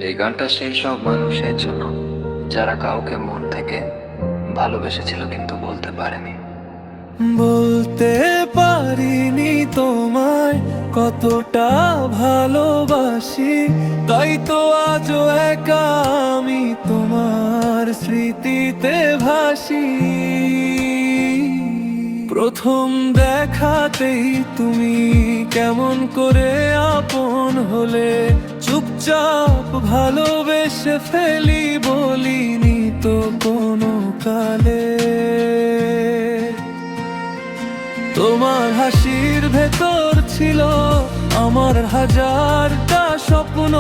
এই গানটা সেই সব মানুষের জন্য যারা কাউকে মন থেকে ভালোবেসেছিল কিন্তু বলতে পারেনি। বলতে পারিনি তোমায় কতটা ভালোবাসি, তাই তো আজও একা আমি তোমার স্মৃতিতে ভাসি। প্রথম দেখাতেই তুমি কেমন করে আপন হলে, চুপচাপ ভালোবেসে ফেলি বলিনি তো কোনো কালে। তোমার হাসির ভেতর ছিল আমার হাজারটা স্বপ্ন,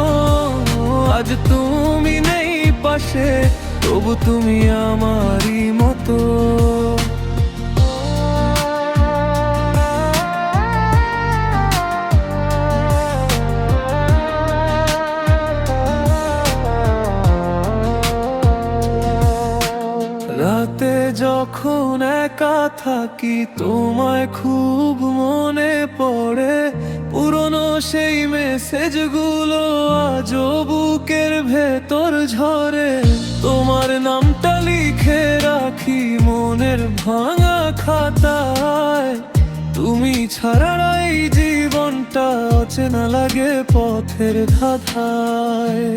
আজ তুমি নেই পাশে তবু তুমি আমারই মতো। রাতে যখন একা থাকি তোমায় খুব মনে পড়ে, পুরনো সেই মেসেজগুলো আজও বুকের ভেতর ঝরে। তোমার নামটা লিখে রাখি মনের ভাঙা খাতায়, তুমি ছাড়া এই জীবনটা অচেনা লাগে পথের ধাঁধায়।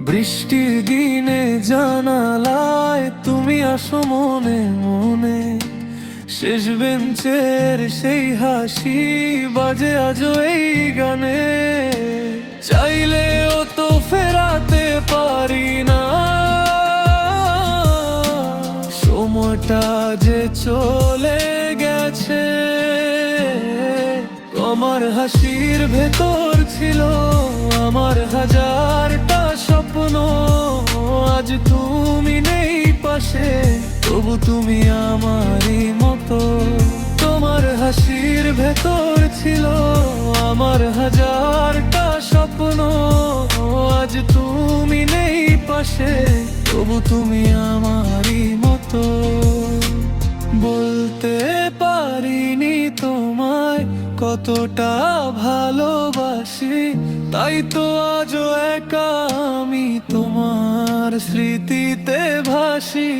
বৃষ্টির দিনে জানালায় তুমি আসো মনে মনে, শেষ বেঞ্চের সেই হাসি বাজে আজও এই গানে। চাইলেও তো ফেরাতে পারি না, সময়টা যে চলে গেছে। তোমার হাসির ভেতর ছিল আমার হাজারটা স্বপ্ন, আজ তুমি নেই পাশে তবু তুমি আমারই মতো। তোমার হাসির ভেতর ছিল আমার হাজারটা স্বপ্ন, আজ তুমি নেই পাশে তবু তুমি আমারই মতো। বলতে পারিনি তোমায় কতটা ভালোবাসি, তাই তো আজও একা আমি তোমার স্মৃতিতে ভাসি।